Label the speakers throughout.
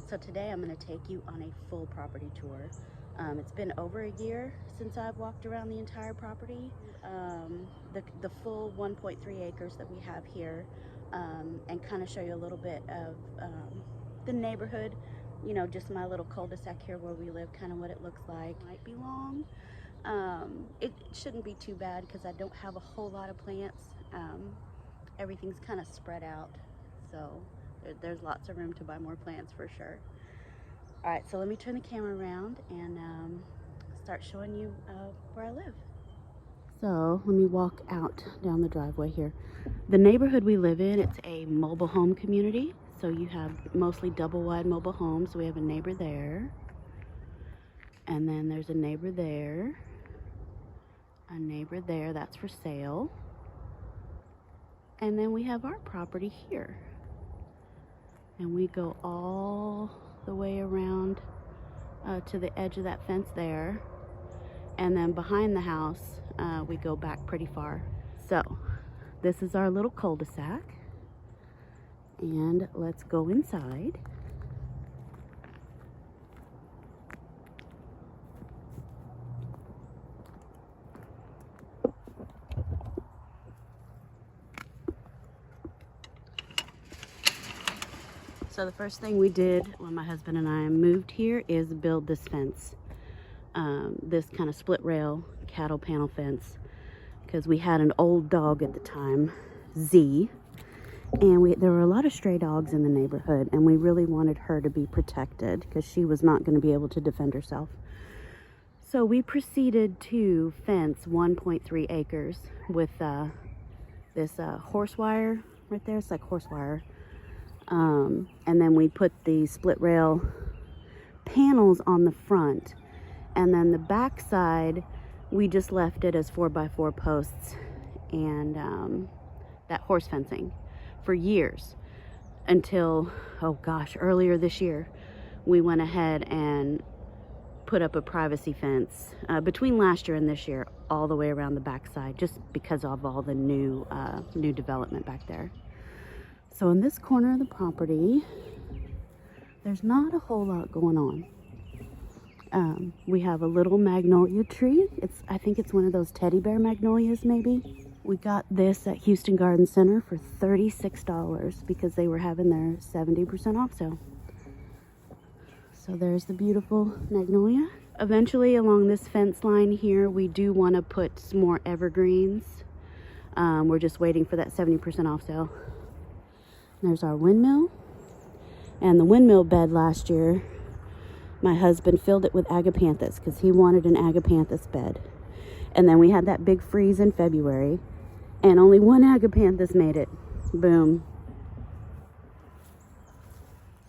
Speaker 1: So today I'm going to take you on a full property tour. It's been over a year since I've walked around the entire property, the full 1.3 acres that we have here, and kind of show you a little bit of the neighborhood, you know, just my little cul-de-sac here where we live, kind of what it looks like. Might be long. It shouldn't be too bad because I don't have a whole lot of plants. Everything's kind of spread out, so there's lots of room to buy more plants for sure. All right, so let me turn the camera around and start showing you where I live. So let me walk out down the driveway here. The neighborhood we live in, it's a mobile home community. So you have mostly double wide mobile homes. We have a neighbor there. And then there's a neighbor there. A neighbor there, that's for sale. And then we have our property here. And we go all the way around to the edge of that fence there. And then behind the house, we go back pretty far. So this is our little cul-de-sac. And let's go inside. So the first thing we did when my husband and I moved here is build this fence. This kind of split rail cattle panel fence, because we had an old dog at the time, Z, and there were a lot of stray dogs in the neighborhood, and we really wanted her to be protected because she was not going to be able to defend herself. So we proceeded to fence 1.3 acres with this horse wire right there. It's like horse wire. And then we put the split rail panels on the front, and then the back side we just left it as 4x4 posts and that horse fencing for years until, oh gosh, earlier this year we went ahead and put up a privacy fence between last year and this year all the way around the back side, just because of all the new development back there. So in this corner of the property, there's not a whole lot going on. We have a little magnolia tree. I think it's one of those teddy bear magnolias maybe. We got this at Houston Garden Center for $36 because they were having their 70% off sale. So there's the beautiful magnolia. Eventually along this fence line here, we do want to put some more evergreens. We're just waiting for that 70% off sale. There's our windmill, and the windmill bed last year, my husband filled it with agapanthus because he wanted an agapanthus bed. And then we had that big freeze in February, and only one agapanthus made it. Boom.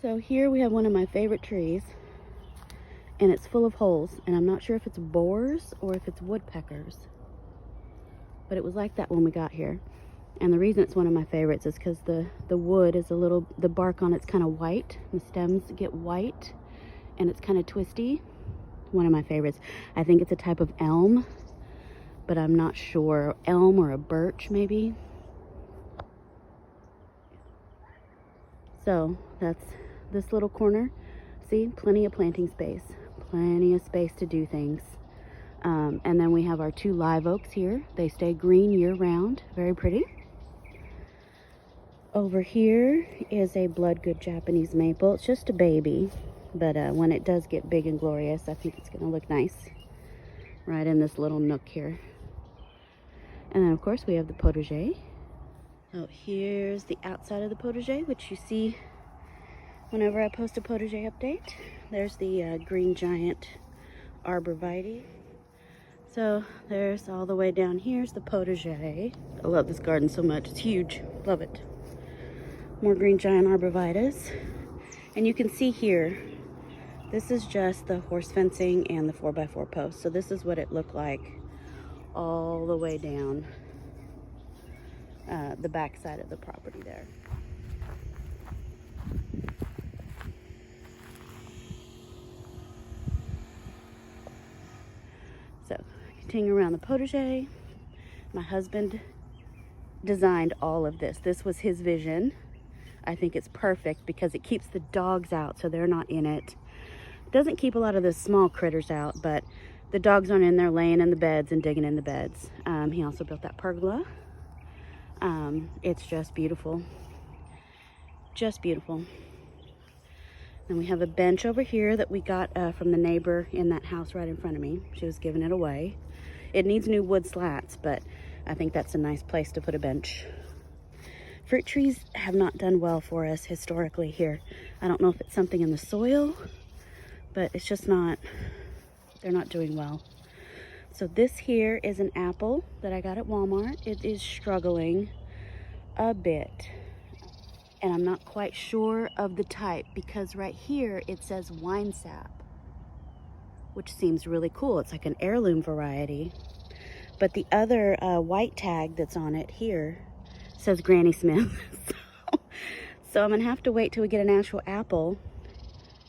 Speaker 1: So here we have one of my favorite trees, and it's full of holes, and I'm not sure if it's boars or if it's woodpeckers, but it was like that when we got here. And the reason it's one of my favorites is because the wood is the bark on it's kind of white. The stems get white and it's kind of twisty. One of my favorites. I think it's a type of elm, but I'm not sure. Elm or a birch maybe. So that's this little corner. See, plenty of planting space. Plenty of space to do things. And then we have our two live oaks here. They stay green year round. Very pretty. Over here is a blood good Japanese maple. It's just a baby, but when it does get big and glorious, I think it's going to look nice right in this little nook here. And then of course we have the potager. So here's the outside of the potager, which you see whenever I post a potager update. There's the green giant Arborvitae. So there's all the way down here's the potager. I love this garden so much. It's huge. Love it. More green giant arborvitaes. And you can see here, this is just the horse fencing and the 4x4 posts. So this is what it looked like all the way down the back side of the property there. So continuing around the potager, my husband designed all of this. This was his vision. I think it's perfect because it keeps the dogs out so they're not in it. Doesn't keep a lot of the small critters out, but the dogs aren't in there laying in the beds and digging in the beds. He also built that pergola. It's just beautiful. Just beautiful. And we have a bench over here that we got from the neighbor in that house right in front of me. She was giving it away. It needs new wood slats, but I think that's a nice place to put a bench. Fruit trees have not done well for us historically here. I don't know if it's something in the soil, but it's just not, they're not doing well. So this here is an apple that I got at Walmart. It is struggling a bit. And I'm not quite sure of the type because right here it says wine sap, which seems really cool. It's like an heirloom variety. But the other white tag that's on it here says Granny Smith. So I'm gonna have to wait till we get an actual apple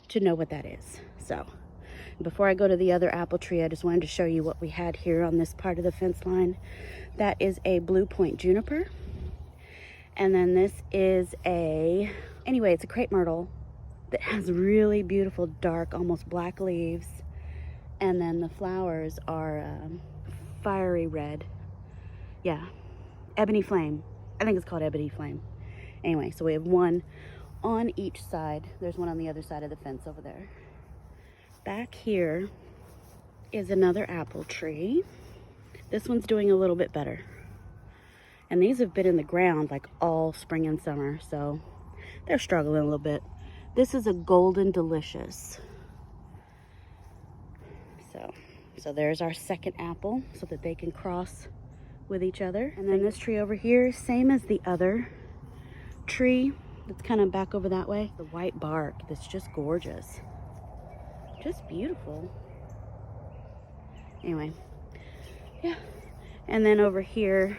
Speaker 1: to know what that is. So before I go to the other apple tree, I just wanted to show you what we had here on this part of the fence line. That is a blue point juniper. And then this is it's a crepe myrtle that has really beautiful dark, almost black leaves. And then the flowers are fiery red. Yeah, ebony flame. I think it's called ebony flame. Anyway, so we have one on each side. There's one on the other side of the fence over there. Back here is another apple tree. This one's doing a little bit better. And these have been in the ground like all spring and summer, so they're struggling a little bit. This is a golden delicious. So there's our second apple so that they can cross with each other. And then this tree over here, same as the other tree that's kind of back over that way. The white bark that's just gorgeous. Just beautiful. Anyway, yeah. And then over here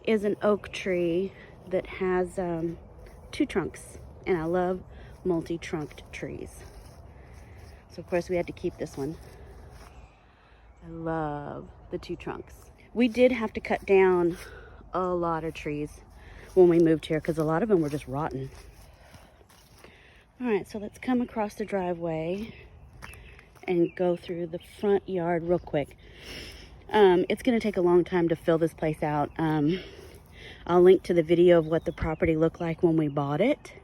Speaker 1: is an oak tree that has 2 trunks, and I love multi-trunked trees. So of course we had to keep this one. I love the 2 trunks. We did have to cut down a lot of trees when we moved here because a lot of them were just rotten. All right, so let's come across the driveway and go through the front yard real quick. It's gonna take a long time to fill this place out. I'll link to the video of what the property looked like when we bought it.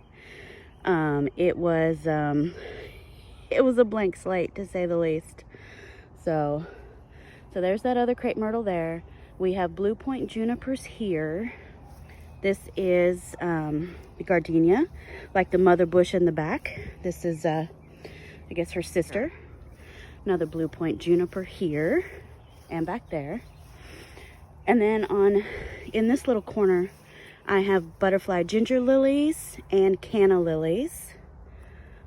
Speaker 1: It was a blank slate, to say the least. So there's that other crepe myrtle there. We have blue point junipers here. This is the gardenia, like the mother bush in the back. This is, I guess, her sister. Another blue point juniper here and back there. And then in this little corner, I have butterfly ginger lilies and canna lilies.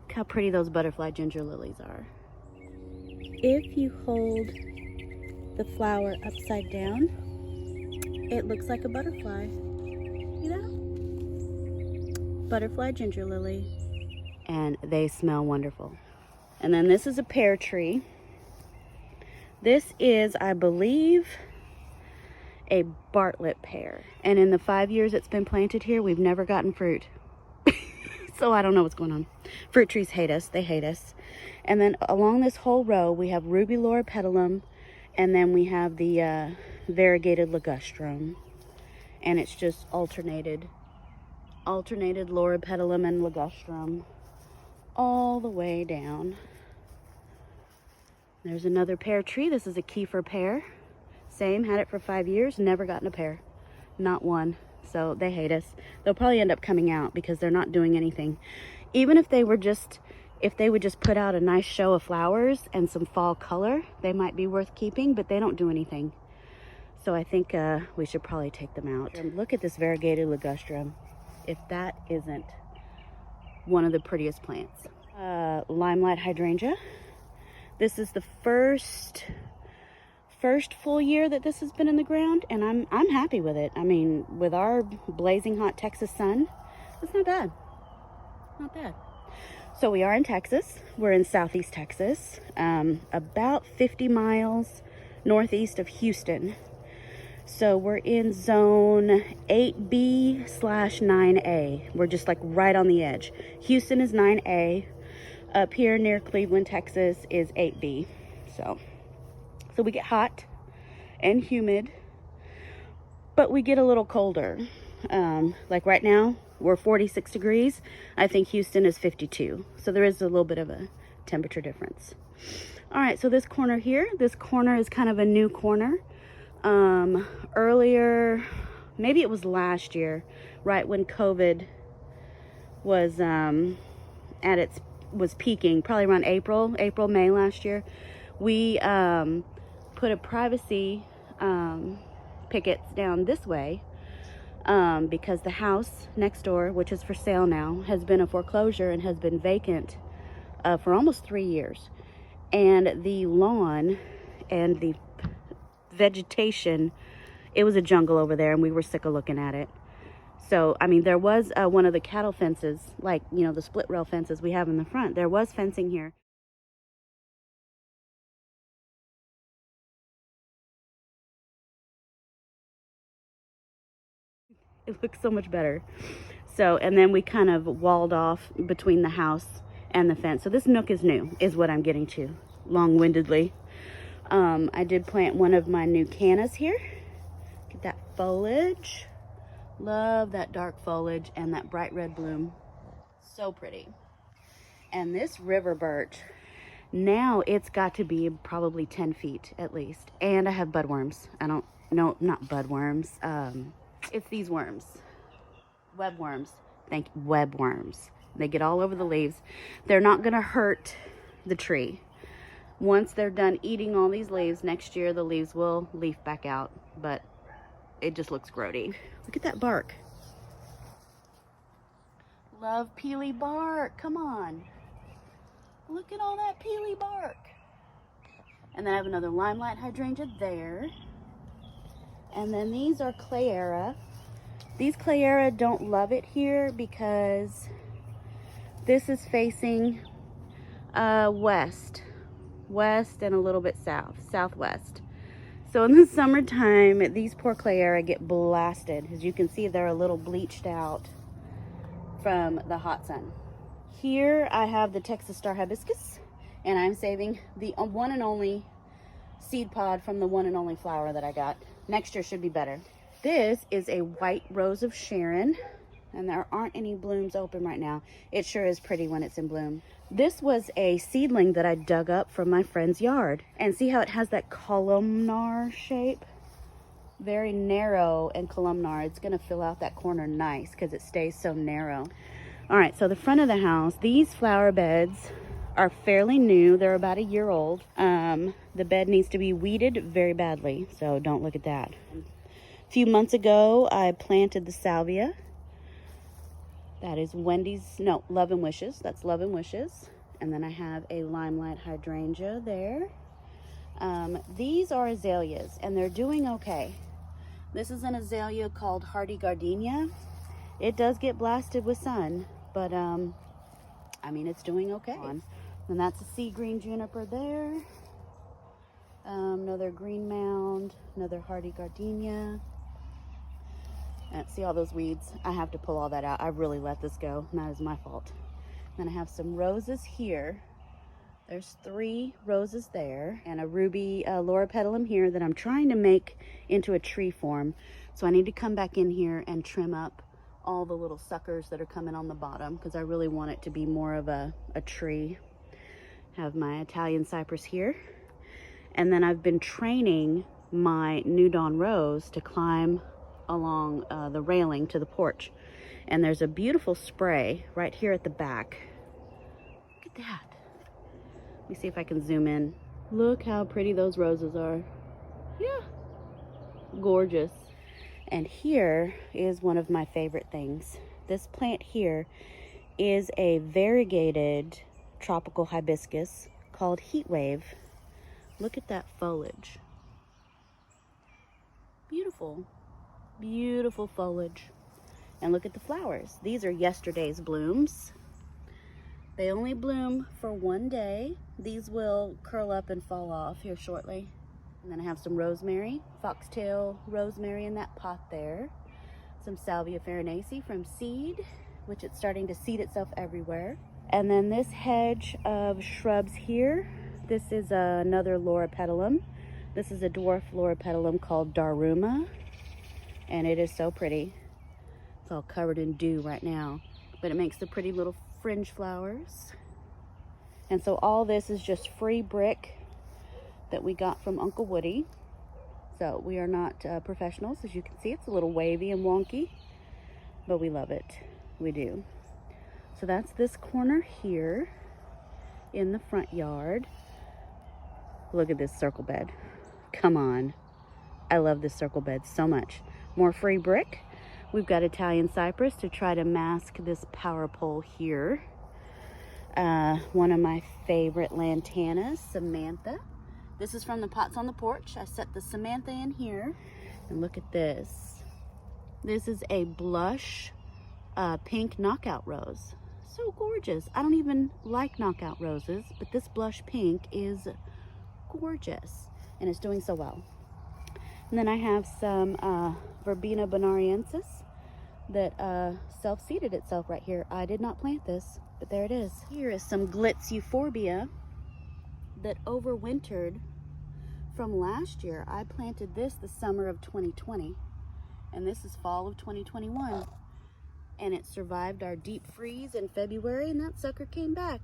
Speaker 1: Look how pretty those butterfly ginger lilies are. If you hold the flower upside down, it looks like a butterfly. See that? Butterfly ginger lily. And they smell wonderful. And then this is a pear tree. This is, I believe, a Bartlett pear. And in the 5 years it's been planted here, we've never gotten fruit. So I don't know what's going on. Fruit trees hate us. They hate us. And then along this whole row, we have Ruby loropetalum, and then we have the variegated ligustrum. And it's just alternated loropetalum and ligustrum all the way down. There's another pear tree. This is a Kefir Pear. Same, had it for 5 years, never gotten a pear. Not one. So they hate us. They'll probably end up coming out because they're not doing anything. Even if they would just put out a nice show of flowers and some fall color, they might be worth keeping, but they don't do anything. So I think we should probably take them out. And look at this variegated ligustrum. If that isn't one of the prettiest plants. Limelight hydrangea. This is the first full year that this has been in the ground, and I'm happy with it. I mean, with our blazing hot Texas sun, it's not bad. Not bad. So we are in Texas. We're in Southeast Texas, about 50 miles northeast of Houston. So we're in zone 8B/9A. We're just like right on the edge. Houston is 9A. Up here near Cleveland, Texas is 8B. So we get hot and humid, but we get a little colder. Like right now, we're 46 degrees. I think Houston is 52. So there is a little bit of a temperature difference. All right, so this corner here, this corner is kind of a new corner. Earlier, maybe it was last year, right when COVID was was peaking, probably around April, May last year, we put a privacy pickets down this way because the house next door, which is for sale now, has been a foreclosure and has been vacant for almost 3 years. And the lawn and the vegetation, it was a jungle over there, and we were sick of looking at it. So, I mean, there was one of the cattle fences, like, you know, the split rail fences we have in the front. There was fencing here. It looks so much better. So, and then we kind of walled off between the house and the fence. So this nook is new, is what I'm getting to, long-windedly. I did plant one of my new cannas here. Get that foliage. Love that dark foliage and that bright red bloom. So pretty. And this river birch, now it's got to be probably 10 feet at least. And I have budworms. No, not budworms. It's these worms. Webworms. Webworms. They get all over the leaves. They're not going to hurt the tree. Once they're done eating all these leaves, next year the leaves will leaf back out. But it just looks grody. Look at that bark. Love peely bark. Come on. Look at all that peely bark. And then I have another limelight hydrangea there. And then these are Clayera. These Clayera don't love it here because this is facing west and a little bit southwest. So in the summertime, these poor Clayera get blasted. As you can see, they're a little bleached out from the hot sun. Here I have the Texas Star Hibiscus, and I'm saving the one and only seed pod from the one and only flower that I got. Next year should be better. This is a white rose of Sharon, and there aren't any blooms open right now. It sure is pretty when it's in bloom. This was a seedling that I dug up from my friend's yard. And see how it has that columnar shape? Very narrow and columnar. It's gonna fill out that corner nice because it stays so narrow. All right, so the front of the house, these flower beds are fairly new. They're about a year old. The bed needs to be weeded very badly, so don't look at that. A few months ago, I planted the salvia. That is Love and Wishes. That's Love and Wishes. And then I have a limelight hydrangea there. These are azaleas, and they're doing okay. This is an azalea called hardy gardenia. It does get blasted with sun, but I mean, it's doing okay. And that's a sea green juniper there. Another green mound, another hardy gardenia. And see all those weeds? I have to pull all that out. I really let this go, and that is my fault. Then I have some roses here. There's 3 roses there, and a ruby loropetalum here that I'm trying to make into a tree form. So I need to come back in here and trim up all the little suckers that are coming on the bottom, because I really want it to be more of a tree. Have my Italian cypress here. And then I've been training my New Dawn rose to climb along the railing to the porch. And there's a beautiful spray right here at the back. Look at that. Let me see if I can zoom in. Look how pretty those roses are. Yeah, gorgeous. And here is one of my favorite things. This plant here is a variegated tropical hibiscus called Heatwave. Look at that foliage. Beautiful, beautiful foliage. And look at the flowers. These are yesterday's blooms. They only bloom for one day. These will curl up and fall off here shortly. And then I have some rosemary, foxtail rosemary in that pot there. Some Salvia farinaceae from seed, which it's starting to seed itself everywhere. And then this hedge of shrubs here, this is another loropetalum. This is a dwarf loropetalum called Daruma, and it is so pretty. It's all covered in dew right now, but it makes the pretty little fringe flowers. And so all this is just free brick that we got from Uncle Woody. So we are not professionals. As you can see, it's a little wavy and wonky, but we love it. We do. So that's this corner here in the front yard. Look at this circle bed. Come on. I love this circle bed so much. More free brick. We've got Italian cypress to try to mask this power pole here. One of my favorite lantanas, Samantha. This is from the pots on the porch. I set the Samantha in here. And look at this. This is a blush pink knockout rose. So gorgeous. I don't even like knockout roses, but this blush pink is gorgeous. And it's doing so well. And then I have some Verbena bonariensis that self-seeded itself right here. I did not plant this, but there it is. Here is some Glitz Euphorbia that overwintered from last year. I planted this the summer of 2020, and this is fall of 2021. And it survived our deep freeze in February, and that sucker came back.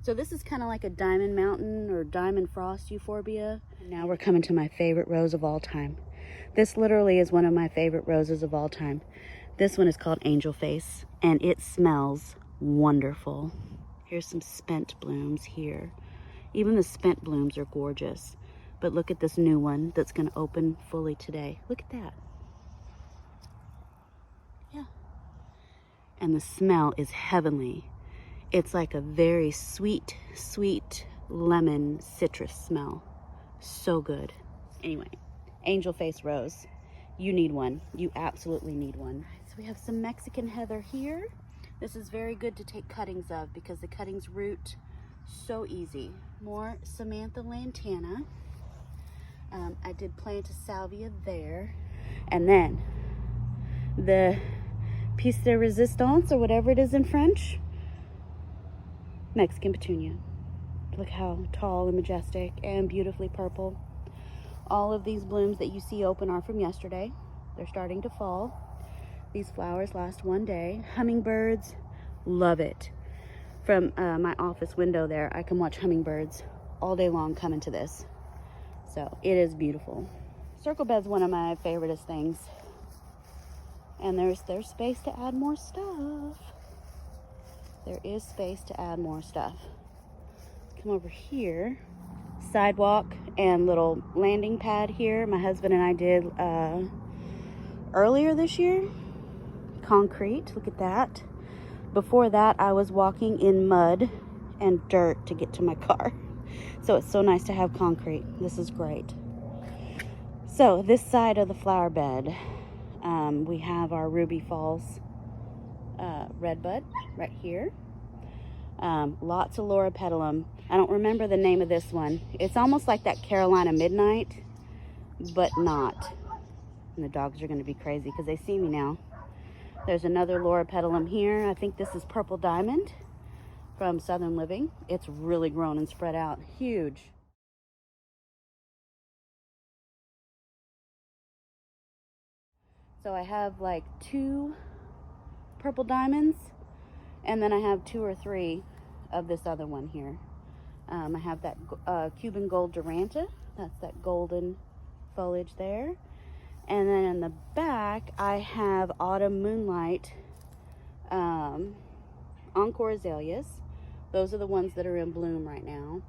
Speaker 1: So this is kind of like a Diamond Mountain or Diamond Frost Euphorbia. And now we're coming to my favorite rose of all time. This literally is one of my favorite roses of all time. This one is called Angel Face, and it smells wonderful. Here's some spent blooms here. Even the spent blooms are gorgeous. But look at this new one that's going to open fully today. Look at that. Yeah. And the smell is heavenly. It's like a very sweet, sweet lemon citrus smell. So good. Anyway, Angel Face Rose. You need one. You absolutely need one. So we have some Mexican heather here. This is very good to take cuttings of because the cuttings root so easy. More Samantha lantana. I did plant a salvia there. And then the piece de resistance, or whatever it is in French, Mexican petunia. Look how tall and majestic and beautifully purple. All of these blooms that you see open are from yesterday. They're starting to fall. These flowers last one day. Hummingbirds love it. From my office window there, I can watch hummingbirds all day long coming to this. So it is beautiful. Circle bed's one of my favoriteest things. And there's space to add more stuff. There is space to add more stuff. Come over here. Sidewalk and little landing pad here. My husband and I did earlier this year. Concrete, look at that. Before that, I was walking in mud and dirt to get to my car. So it's so nice to have concrete. This is great. So this side of the flower bed, we have our Ruby Falls redbud right here. Lots of loropetalum. I don't remember the name of this one. It's almost like that Carolina Midnight, but not. And the dogs are going to be crazy because they see me now. There's another loropetalum here. I think this is Purple Diamond from Southern Living. It's really grown and spread out. Huge. So I have like 2 purple diamonds, and then I have 2 or 3 of this other one here. I have that Cuban gold Duranta. That's that golden foliage there. And then in the back, I have Autumn Moonlight Encore azaleas. Those are the ones that are in bloom right now.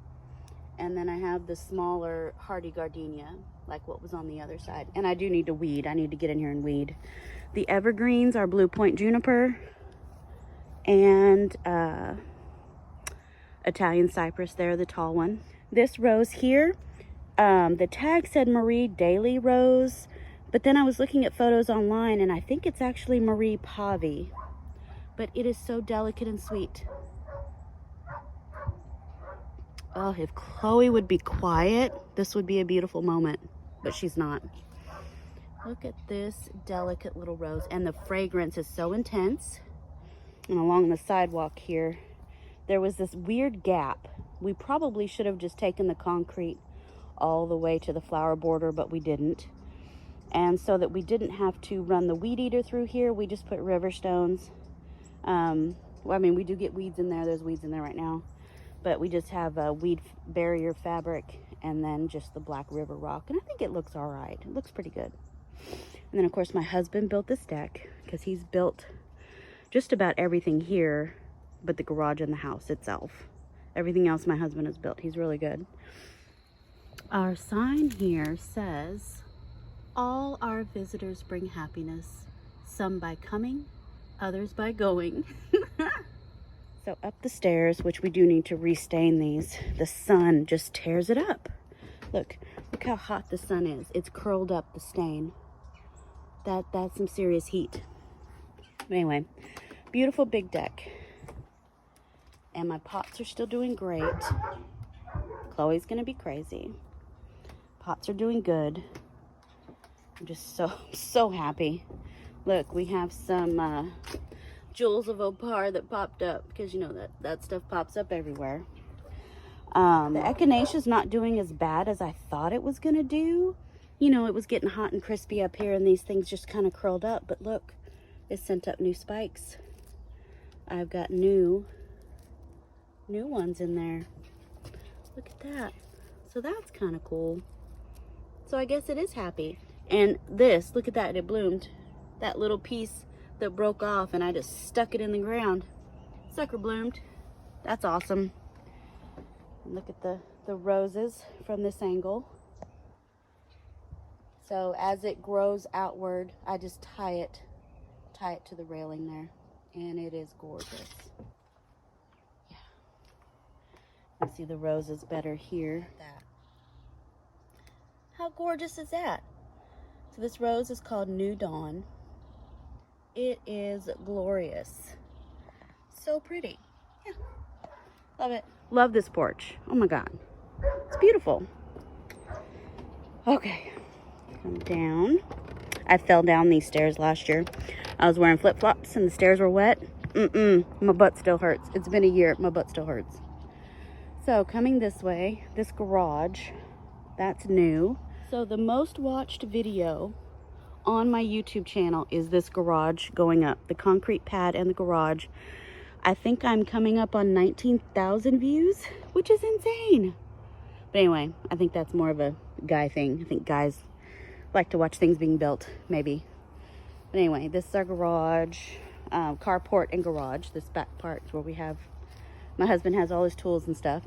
Speaker 1: And then I have the smaller hardy gardenia, like what was on the other side. And I do need to weed. I need to get in here and weed. The evergreens are Blue Point Juniper and Italian cypress there, the tall one. This rose here, the tag said Marie Daily Rose, but then I was looking at photos online and I think it's actually Marie Pavi. But it is so delicate and sweet. Oh, if Chloe would be quiet, this would be a beautiful moment, but she's not. Look at this delicate little rose, and the fragrance is so intense. And along the sidewalk here, there was this weird gap. We probably should have just taken the concrete all the way to the flower border, but we didn't. And so that we didn't have to run the weed eater through here, we just put river stones. Well, I mean, we do get weeds in there. There's weeds in there right now. But we just have a weed barrier fabric and then just the black river rock. And I think it looks all right. It looks pretty good. And then, of course, my husband built this deck because he's built just about everything here but the garage and the house itself. Everything else my husband has built. He's really good. Our sign here says, all our visitors bring happiness, some by coming, others by going. So up the stairs, which we do need to restain these, the sun just tears it up. Look how hot the sun is. It's curled up the stain. That's some serious heat. But anyway, beautiful big deck. And my pots are still doing great. Chloe's gonna be crazy. Pots are doing good. I'm just so happy. Look, we have some jewels of opar that popped up because you know that stuff pops up everywhere. The echinacea's not doing as bad as I thought it was gonna do. You know, it was getting hot and crispy up here and these things just kind of curled up, but look, it sent up new spikes. I've got new ones in there. Look at that. So that's kind of cool. So I guess it is happy. And this, look at that, it bloomed. That little piece that broke off and I just stuck it in the ground. Sucker bloomed. That's awesome. And look at the roses from this angle. So as it grows outward, I just tie it to the railing there. And it is gorgeous. Yeah. You see the roses better here. How gorgeous is that? So this rose is called New Dawn. It is glorious. So pretty. Yeah. Love it. Love this porch. Oh my God. It's beautiful. Okay. Come down. I fell down these stairs last year. I was wearing flip-flops and the stairs were wet. My butt still hurts. It's been a year. My butt still hurts. So coming this way, this garage, that's new. So the most watched video on my YouTube channel is this garage going up. The concrete pad and the garage. I think I'm coming up on 19,000 views, which is insane. But anyway, I think that's more of a guy thing. I think guys like to watch things being built, maybe. But anyway, this is our garage, carport and garage. This back part is where we have, my husband has all his tools and stuff.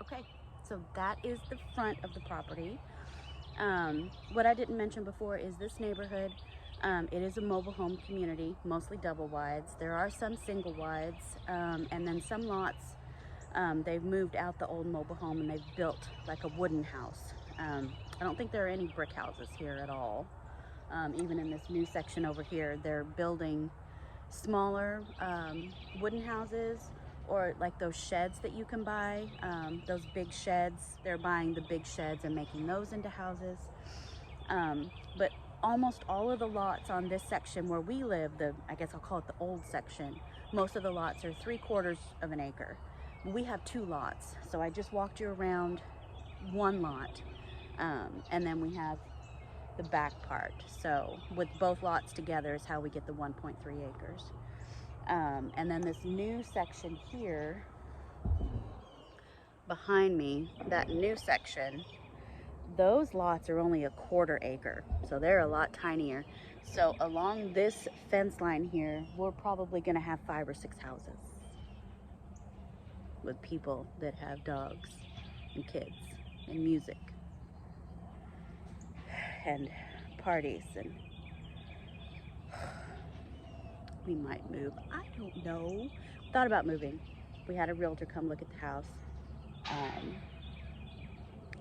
Speaker 1: Okay, so that is the front of the property. What I didn't mention before is this neighborhood, it is a mobile home community, mostly double wides. There are some single wides, and then some lots, they've moved out the old mobile home and they've built like a wooden house. I don't think there are any brick houses here at all. Even in this new section over here, they're building smaller wooden houses, or like those sheds that you can buy, those big sheds. They're buying the big sheds and making those into houses. But almost all of the lots on this section where we live, I guess I'll call it the old section, most of the lots are 3/4 of an acre. We have 2 lots, so I just walked you around 1 lot. And then we have the back part. So with both lots together is how we get the 1.3 acres. And then this new section here behind me, that new section, those lots are only a 1/4 acre. So they're a lot tinier. So along this fence line here, we're probably gonna have 5 or 6 houses with people that have dogs and kids and music and parties, and we might move. I don't know. Thought about moving. We had a realtor come look at the house.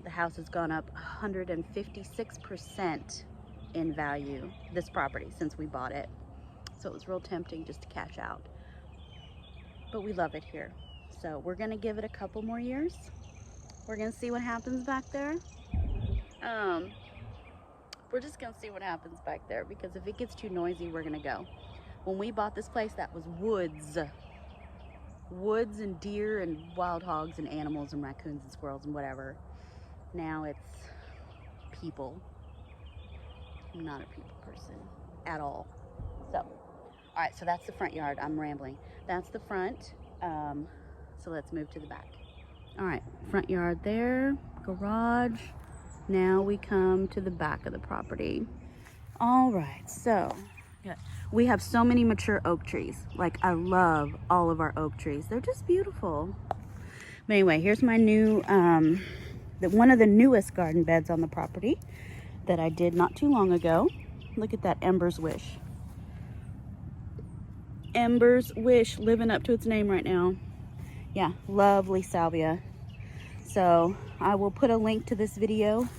Speaker 1: The house has gone up 156% in value, this property, since we bought it. So it was real tempting just to cash out. But we love it here. So we're gonna give it a couple more years. We're gonna see what happens back there. We're just gonna see what happens back there, because if it gets too noisy, we're gonna go. When we bought this place, that was woods and deer and wild hogs and animals and raccoons and squirrels and whatever. Now it's people. I'm not a people person at all. So, all right, so that's the front yard. I'm rambling. That's the front. So let's move to the back. All right, front yard there, garage. Now we come to the back of the property. All right, so we have so many mature oak trees. Like, I love all of our oak trees. They're just beautiful. But anyway, here's my new, one of the newest garden beds on the property that I did not too long ago. Look at that Ember's Wish. Ember's Wish, living up to its name right now. Yeah, lovely salvia. So I will put a link to this video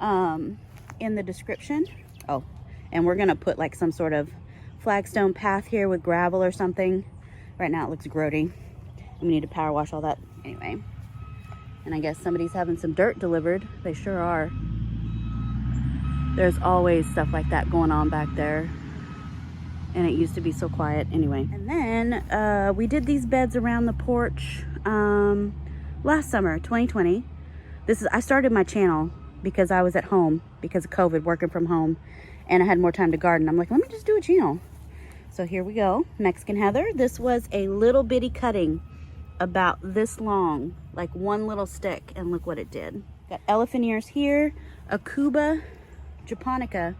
Speaker 1: in the description. Oh, and we're gonna put like some sort of flagstone path here with gravel or something. Right now it looks grody. We need to power wash all that anyway. And I guess somebody's having some dirt delivered. They sure are. There's always stuff like that going on back there. And it used to be so quiet anyway. And then we did these beds around the porch last summer, 2020. I started my channel because I was at home because of COVID, working from home, and I had more time to garden. I'm like, let me just do a channel. So here we go, Mexican Heather. This was a little bitty cutting about this long, like one little stick, and look what it did. Got elephant ears here. Acre Japonica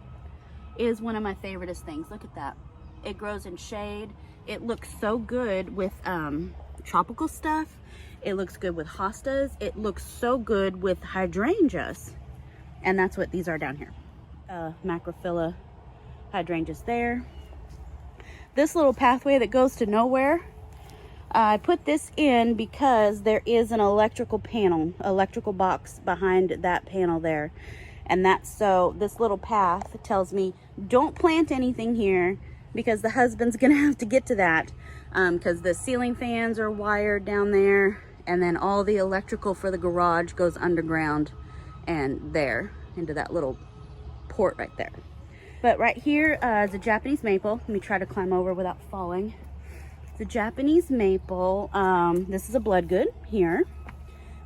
Speaker 1: is one of my favoriteest things. Look at that. It grows in shade. It looks so good with tropical stuff. It looks good with hostas. It looks so good with hydrangeas. And that's what these are down here. Macrophylla hydrangeas there. This little pathway that goes to nowhere, I put this in because there is an electrical box behind that panel there. And that's so this little path tells me don't plant anything here, because the husband's gonna have to get to that, because the ceiling fans are wired down there, and then all the electrical for the garage goes underground and there into that little port right there. But right here is a Japanese maple. Let me try to climb over without falling. It's a Japanese maple. This is a bloodgood here.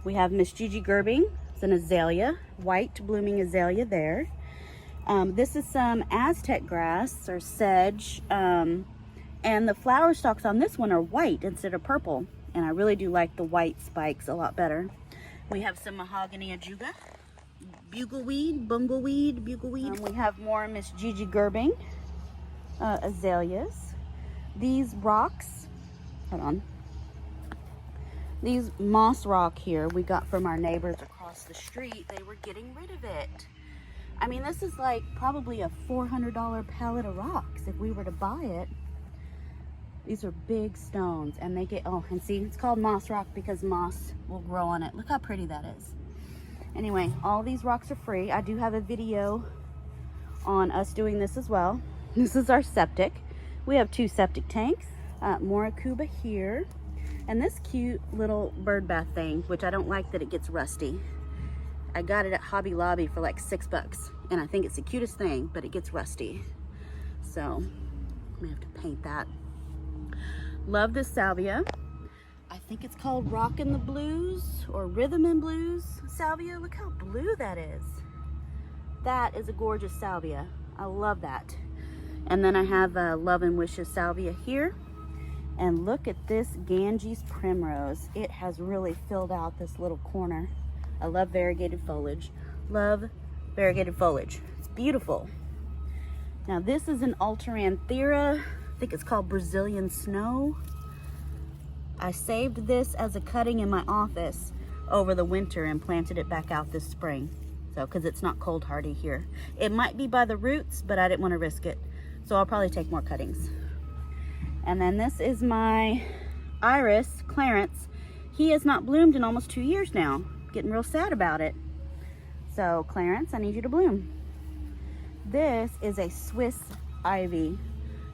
Speaker 1: We have Miss Gigi Gerbing. It's an azalea, white blooming azalea there. This is some Aztec grass or sedge, and the flower stalks on this one are white instead of purple, and I really do like the white spikes a lot better. We have some mahogany ajuga, bugleweed. We have more Miss Gigi Gerbing azaleas. These rocks, hold on. These moss rock here we got from our neighbors across the street. They were getting rid of it. I mean, this is like probably a $400 pallet of rocks if we were to buy it. These are big stones, and they get, oh, and see, it's called moss rock because moss will grow on it. Look how pretty that is. Anyway, all these rocks are free. I do have a video on us doing this as well. This is our septic. We have 2 septic tanks. More Akuba here. And this cute little bird bath thing, which I don't like that it gets rusty. I got it at Hobby Lobby for like $6, and I think it's the cutest thing, but it gets rusty. So I'm gonna have to paint that. Love this salvia. I think it's called Rockin' the Blues or Rhythm and Blues salvia. Look how blue that is. That is a gorgeous salvia. I love that. And then I have a Love and Wishes salvia here. And look at this Ganges primrose. It has really filled out this little corner. I love variegated foliage. Love variegated foliage. It's beautiful. Now this is an Alteranthera. I think it's called Brazilian Snow. I saved this as a cutting in my office over the winter and planted it back out this spring. So, because it's not cold hardy here. It might be by the roots, but I didn't want to risk it. So I'll probably take more cuttings. And then this is my Iris, Clarence. He has not bloomed in almost 2 years now. Getting real sad about it. So Clarence, I need you to bloom. This is a Swiss ivy.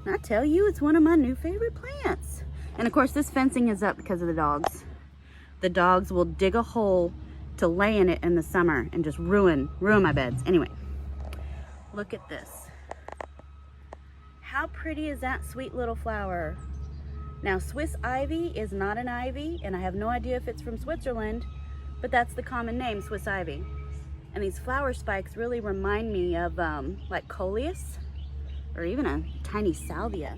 Speaker 1: And I tell you, it's one of my new favorite plants. And of course this fencing is up because of the dogs. The dogs will dig a hole to lay in it in the summer and just ruin my beds. Anyway, look at this. How pretty is that sweet little flower? Now Swiss ivy is not an ivy, and I have no idea if it's from Switzerland, but that's the common name, Swiss ivy. And these flower spikes really remind me of like coleus, or even a tiny salvia.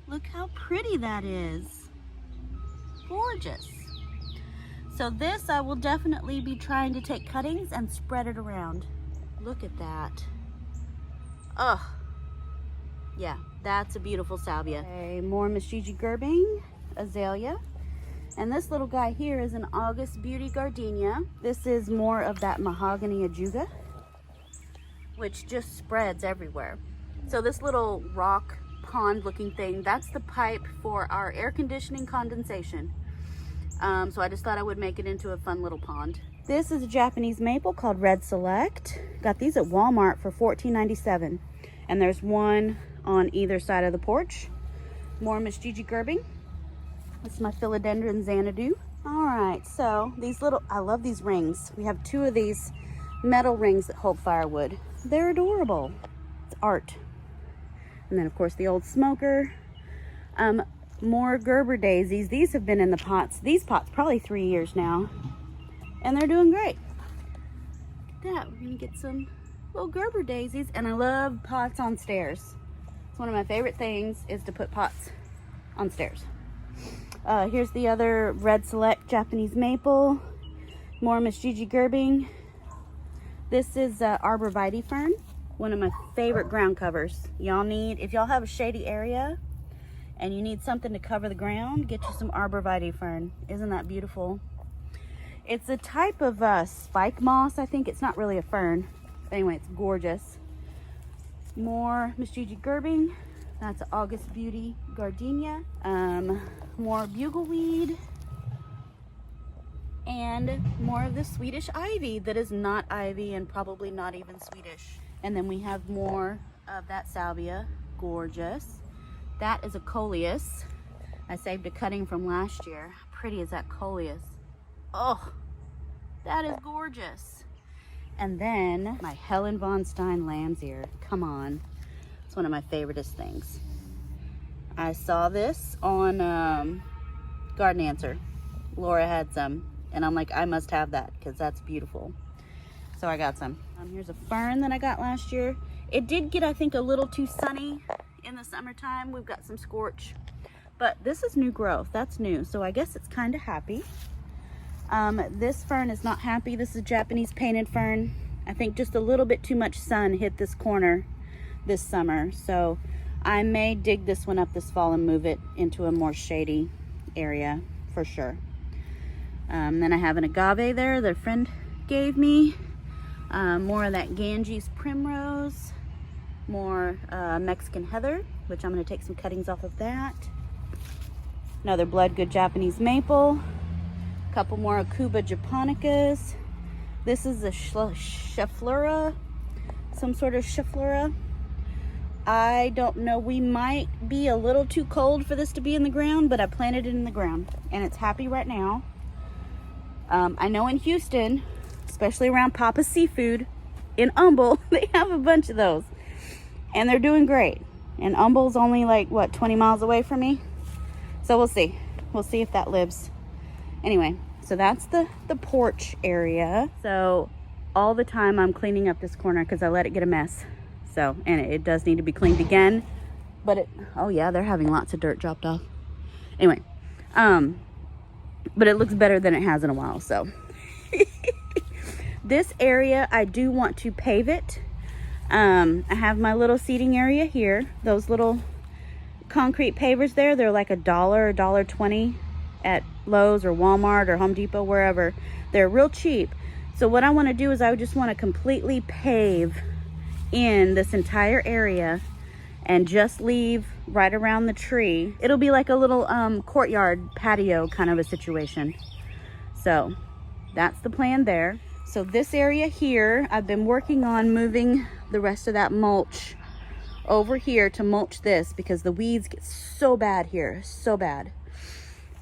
Speaker 1: Look how pretty that is. Gorgeous. So this I will definitely be trying to take cuttings and spread it around. Look at that. Oh, yeah, that's a beautiful salvia. Okay, more Mesgigi gerbing, azalea. And this little guy here is an August Beauty gardenia. This is more of that mahogany ajuga, which just spreads everywhere. So this little rock pond looking thing, that's the pipe for our air conditioning condensation. So I just thought I would make it into a fun little pond. This is a Japanese maple called Red Select. Got these at Walmart for $14.97. And there's one on either side of the porch. More Mesgigi gerbing. This is my philodendron Xanadu. All right, so these little, I love these rings. We have 2 of these metal rings that hold firewood. They're adorable. It's art. And then of course the old smoker. More Gerber daisies. These have been in the pots. These pots probably 3 years now. And they're doing great. Look at that. We're gonna get some little Gerber daisies. And I love pots on stairs. It's one of my favorite things is to put pots on stairs. Here's the other Red Select Japanese maple. More Mesgigi gerbing. This is Arborvitae Fern. One of my favorite ground covers. Y'all need, if y'all have a shady area and you need something to cover the ground, get you some Arborvitae Fern. Isn't that beautiful? It's a type of spike moss, I think. It's not really a fern. But anyway, it's gorgeous. More Mesgigi gerbing. That's August Beauty gardenia. More bugleweed. And more of the Swedish ivy that is not ivy and probably not even Swedish. And then we have more of that salvia. Gorgeous. That is a coleus. I saved a cutting from last year. How pretty is that coleus? Oh, that is gorgeous. And then my Helen von Stein lamb's ear. Come on. It's one of my favoriteest things. I saw this on Garden Answer. Laura had some, and I'm like, I must have that because that's beautiful. So I got some. Here's a fern that I got last year. It did get, I think, a little too sunny in the summertime. We've got some scorch, but this is new growth. That's new, so I guess it's kind of happy. This fern is not happy. This is a Japanese painted fern. I think just a little bit too much sun hit this corner this summer, so I may dig this one up this fall and move it into a more shady area for sure. Then I have an agave there that a friend gave me. More of that Ganges primrose. More Mexican heather, which I'm going to take some cuttings off of that. Another bloodgood Japanese maple. A couple more Camellia Japonicas. This is a Schefflera, some sort of Schefflera. I don't know, we might be a little too cold for this to be in the ground, but I planted it in the ground and it's happy right now. I know in Houston, especially around Papa's Seafood in Humble, they have a bunch of those and they're doing great. And Humble's only like, what, 20 miles away from me? So we'll see. We'll see if that lives. Anyway, so that's the porch area. So all the time I'm cleaning up this corner because I let it get a mess. So, and it does need to be cleaned again, but oh yeah, they're having lots of dirt dropped off. Anyway, but it looks better than it has in a while, so. This area, I do want to pave it. I have my little seating area here. Those little concrete pavers there, they're like $1, $1.20 at Lowe's or Walmart or Home Depot, wherever. They're real cheap. So what I want to do is I just want to completely pave in this entire area and just leave right around the tree. It'll be like a little courtyard patio kind of a situation. So that's the plan there. So this area here, I've been working on moving the rest of that mulch over here to mulch this because the weeds get so bad here, so bad.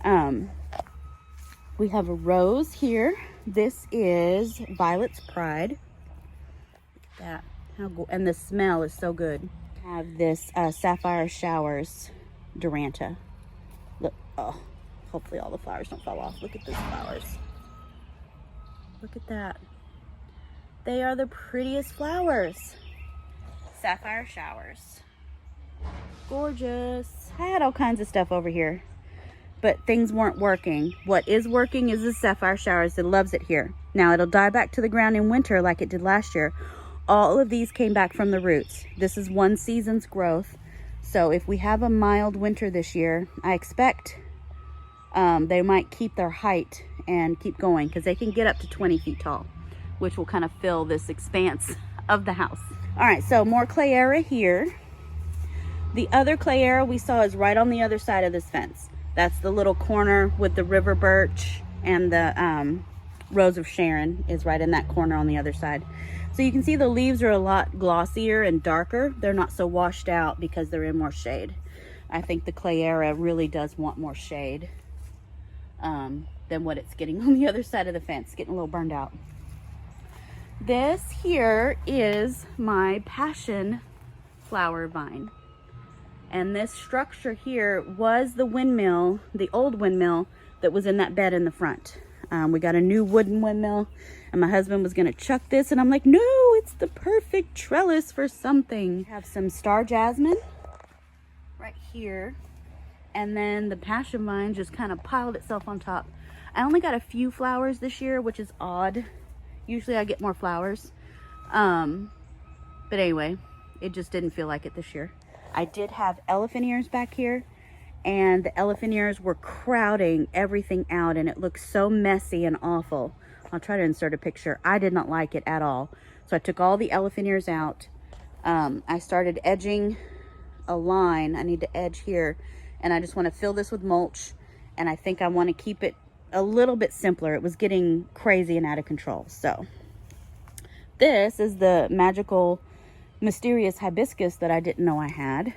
Speaker 1: We have a rose here. This is Violet's Pride. Look at that. And the smell is so good. I have this Sapphire Showers Duranta. Look, oh, hopefully all the flowers don't fall off. Look at those flowers. Look at that. They are the prettiest flowers. Sapphire Showers. Gorgeous. I had all kinds of stuff over here, but things weren't working. What is working is the Sapphire Showers. It loves it here. Now it'll die back to the ground in winter like it did last year. All of these came back from the roots. This is one season's growth. So if we have a mild winter this year, I expect they might keep their height and keep going, because they can get up to 20 feet tall, which will kind of fill this expanse of the house. All right, so more Clayera here. The other Clayera we saw is right on the other side of this fence. That's the little corner with the river birch, and the Rose of Sharon is right in that corner on the other side. So you can see the leaves are a lot glossier and darker. They're not so washed out because they're in more shade. I think the Clayera really does want more shade than what it's getting on the other side of the fence. Getting a little burned out. This here is my passion flower vine. And this structure here was the windmill, the old windmill that was in that bed in the front. We got a new wooden windmill, and my husband was gonna chuck this, and I'm like, no, it's the perfect trellis for something. I have some star jasmine right here, and then the passion vine just kind of piled itself on top. I only got a few flowers this year, which is odd. Usually I get more flowers. But anyway, it just didn't feel like it this year. I did have elephant ears back here, and the elephant ears were crowding everything out, and it looked so messy and awful. I'll try to insert a picture. I did not like it at all. So I took all the elephant ears out. I started edging a line. I need to edge here, and I just want to fill this with mulch, and I think I want to keep it a little bit simpler. It was getting crazy and out of control. So this is the magical mysterious hibiscus that I didn't know I had.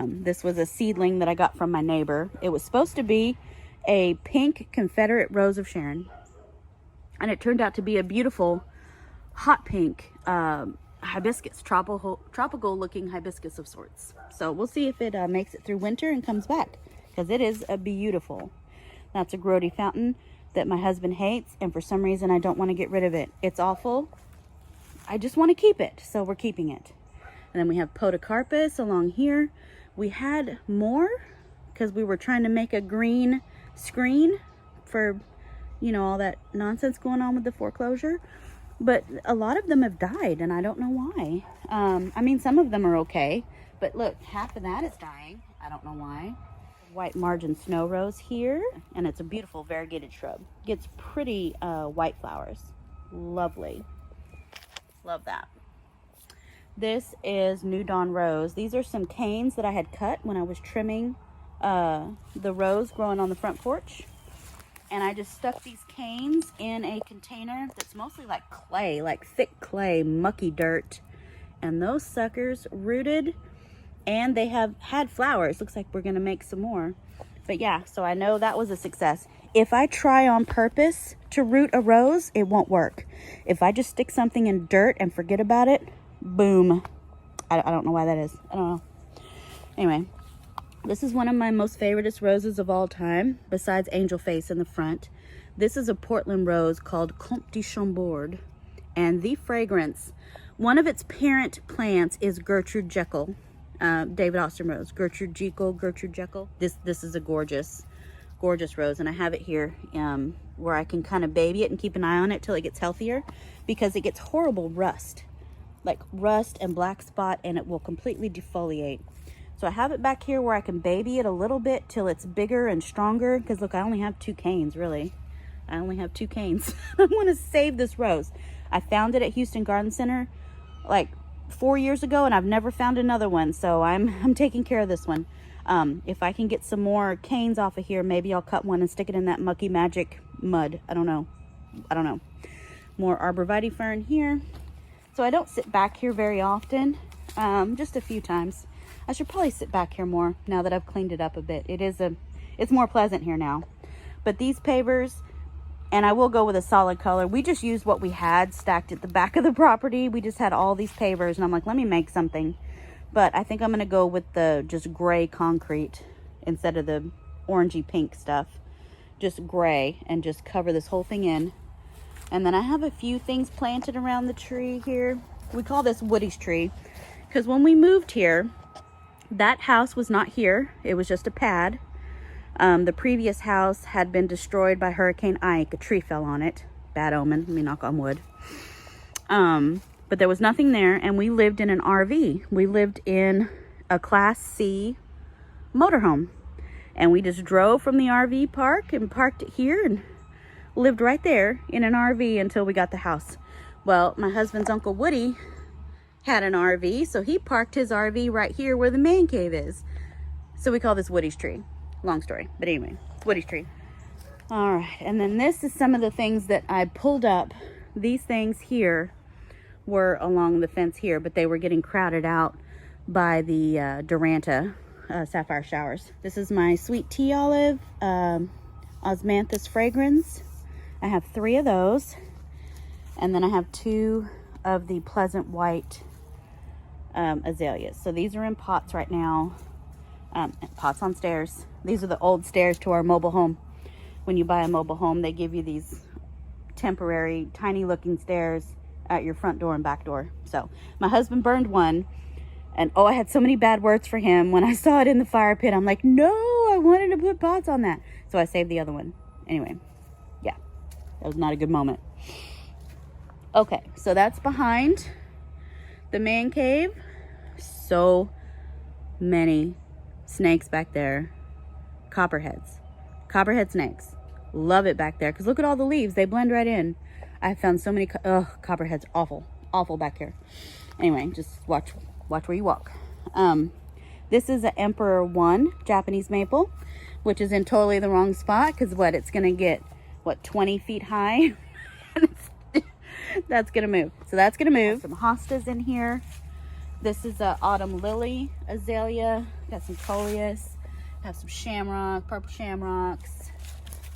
Speaker 1: This was a seedling that I got from my neighbor. It was supposed to be a pink Confederate Rose of Sharon, and it turned out to be a beautiful hot pink hibiscus, tropical looking hibiscus of sorts. So we'll see if it makes it through winter and comes back, because it is a beautiful. That's a grody fountain that my husband hates, and for some reason I don't want to get rid of it. It's awful. I just want to keep it, so we're keeping it. And then we have Podocarpus along here. We had more because we were trying to make a green screen for, you know, all that nonsense going on with the foreclosure. But a lot of them have died, and I don't know why. I mean, some of them are okay, but look, half of that is dying. I don't know why. White margin snow rose here, and it's a beautiful variegated shrub. Gets pretty white flowers. Lovely. Love that. This is New Dawn Rose. These are some canes that I had cut when I was trimming the rose growing on the front porch. And I just stuck these canes in a container that's mostly like clay, like thick clay, mucky dirt. And those suckers rooted, and they have had flowers. Looks like we're gonna make some more. But yeah, so I know that was a success. If I try on purpose to root a rose, it won't work. If I just stick something in dirt and forget about it, boom. I don't know why that is. I don't know. Anyway, this is one of my most favoriteest roses of all time, besides Angel Face in the front. This is a Portland rose called Comte de Chambord. And the fragrance, one of its parent plants is Gertrude Jekyll. David Austin rose. Gertrude Jekyll. This is a gorgeous rose, and I have it here where I can kind of baby it and keep an eye on it till it gets healthier, because it gets horrible rust, like rust and black spot, and it will completely defoliate. So I have it back here where I can baby it a little bit till it's bigger and stronger, because look, I only have 2 canes, really. I only have 2 canes. I want to save this rose. I found it at Houston Garden Center like 4 years ago, and I've never found another one, so I'm taking care of this one. If I can get some more canes off of here, maybe I'll cut one and stick it in that Mucky Magic mud. I don't know. More Arborvitae Fern here. So I don't sit back here very often, just a few times. I should probably sit back here more now that I've cleaned it up a bit. It is It's more pleasant here now. But these pavers, and I will go with a solid color. We just used what we had stacked at the back of the property. We just had all these pavers, and I'm like, let me make something. But I think I'm going to go with the just gray concrete instead of the orangey pink stuff. Just gray, and just cover this whole thing in. And then I have a few things planted around the tree here. We call this Woody's tree because when we moved here, that house was not here. It was just a pad. The previous house had been destroyed by Hurricane Ike. A tree fell on it. Bad omen. Let me knock on wood. But there was nothing there, and we lived in an RV. We lived in a Class C motorhome. And we just drove from the RV park and parked it here and lived right there in an RV until we got the house. Well, my husband's Uncle Woody had an RV, so he parked his RV right here where the man cave is. So we call this Woody's tree. Long story, but anyway, Woody's tree. All right, and then this is some of the things that I pulled up. These things here were along the fence here, but they were getting crowded out by the Duranta sapphire showers. This is my sweet tea olive, osmanthus fragrans. I have 3 of those, and then I have 2 of the pleasant white azaleas. So these are in pots right now, pots on stairs. These are the old stairs to our mobile home. When you buy a mobile home, they give you these temporary tiny looking stairs at your front door and back door. So my husband burned one, and oh, I had so many bad words for him when I saw it in the fire pit. I'm like, no, I wanted to put pots on that. So I saved the other one. Anyway, yeah, that was not a good moment. Okay, so that's behind the man cave. So many snakes back there. Copperhead snakes. Love it back there, because look at all the leaves. They blend right in. I found so many copperheads. Awful back here. Anyway, just watch where you walk. This is an Emperor 1 Japanese maple, which is in totally the wrong spot, because it's gonna get 20 feet high. That's gonna move. So that's gonna move. Some hostas in here. This is a autumn lily azalea. Got some coleus. Have some shamrock, purple shamrocks,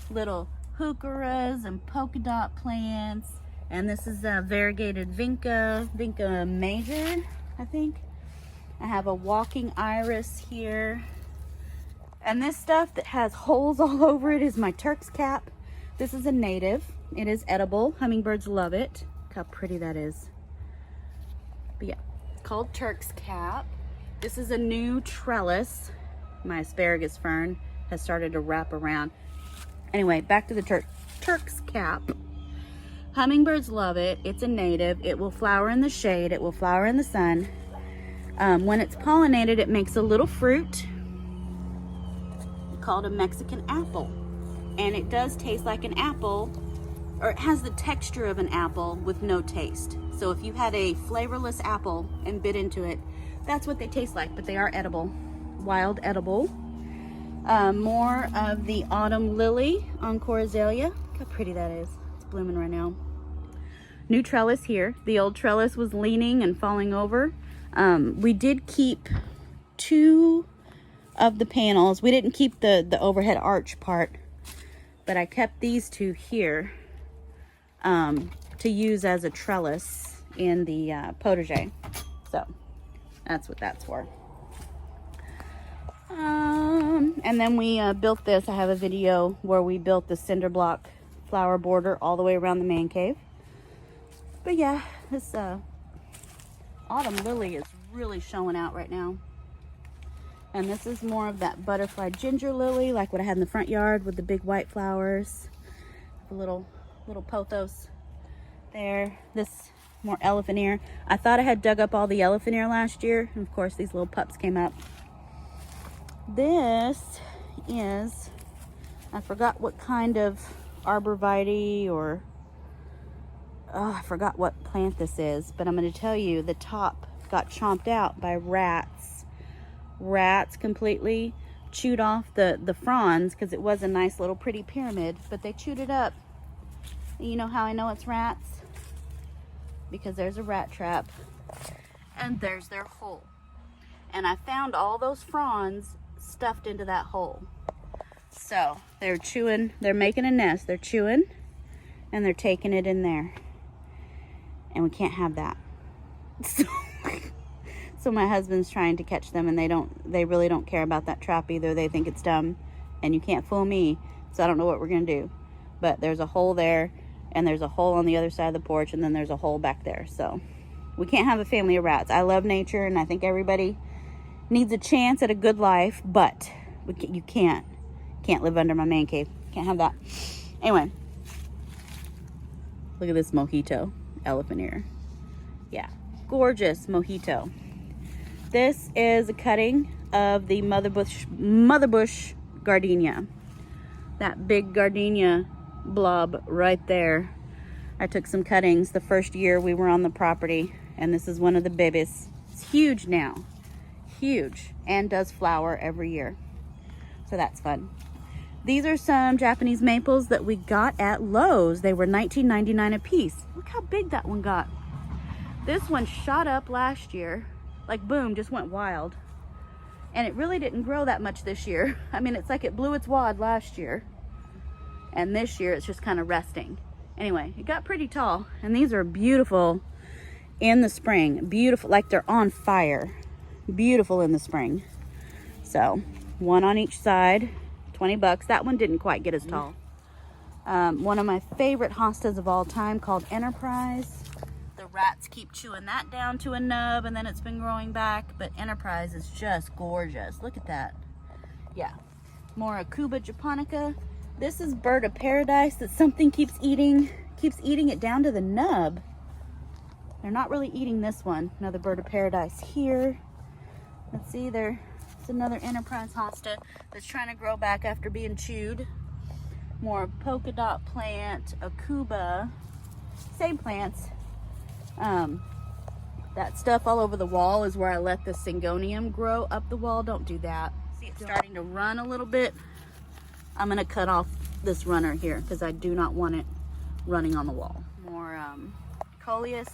Speaker 1: little heucheras and polka dot plants. And this is a variegated vinca major, I think. I have a walking iris here. And this stuff that has holes all over it is my Turk's cap. This is a native. It is edible. Hummingbirds love it. Look how pretty that is. But yeah, it's called Turk's cap. This is a new trellis. My asparagus fern has started to wrap around. Anyway, back to the Turk's cap. Hummingbirds love it. It's a native. It will flower in the shade. It will flower in the sun. When it's pollinated, it makes a little fruit called a Mexican apple. And it does taste like an apple, or it has the texture of an apple with no taste. So if you had a flavorless apple and bit into it, that's what they taste like, but they are edible. Wild edible. More of the autumn lily encore azalea. Look how pretty that is. It's blooming right now. New trellis here. The old trellis was leaning and falling over. We did keep 2 of the panels. We didn't keep the overhead arch part, but I kept these 2 here to use as a trellis in the potager. So that's what that's for. And then we built this. I have a video where we built the cinder block flower border all the way around the man cave. But yeah, this autumn lily is really showing out right now. And this is more of that butterfly ginger lily, like what I had in the front yard with the big white flowers. The little pothos there. This more elephant ear. I thought I had dug up all the elephant ear last year, and of course these little pups came up. This is, I forgot what kind of arborvitae, or I forgot what plant this is, but I'm going to tell you the top got chomped out by rats. Rats completely chewed off the fronds, because it was a nice little pretty pyramid, but they chewed it up. You know how I know it's rats? Because there's a rat trap, and there's their hole. And I found all those fronds stuffed into that hole. So they're chewing, they're making a nest. They're chewing and they're taking it in there. And we can't have that. So my husband's trying to catch them, and they really don't care about that trap either. They think it's dumb, and you can't fool me. So I don't know what we're gonna do. But there's a hole there, and there's a hole on the other side of the porch, and then there's a hole back there. So we can't have a family of rats. I love nature, and I think everybody needs a chance at a good life, but you can't live under my man cave. Can't have that. Anyway, look at this mojito elephant ear. Yeah, gorgeous mojito. This is a cutting of the mother bush gardenia. That big gardenia blob right there. I took some cuttings the first year we were on the property, and this is one of the babies. It's huge now, huge, and does flower every year. So that's fun. These are some Japanese maples that we got at Lowe's. They were $19.99 a piece. Look how big that one got. This one shot up last year. Like boom, just went wild. And it really didn't grow that much this year. I mean, it's like it blew its wad last year. And this year it's just kind of resting. Anyway, it got pretty tall. And these are beautiful in the spring. Beautiful, like they're on fire. Beautiful in the spring. So, one on each side, 20 bucks. That one didn't quite get as tall. One of my favorite hostas of all time called Enterprise. The rats keep chewing that down to a nub, and then it's been growing back, but Enterprise is just gorgeous. Look at that. Yeah. More Camellia Japonica. This is bird of paradise that something keeps eating it down to the nub. They're not really eating this one. Another bird of paradise here. Let's see, it's another Enterprise hosta that's trying to grow back after being chewed. More polka dot plant, Akuba. Same plants. That stuff all over the wall is where I let the syngonium grow up the wall. Don't do that. See, it's starting to run a little bit. I'm gonna cut off this runner here because I do not want it running on the wall. More coleus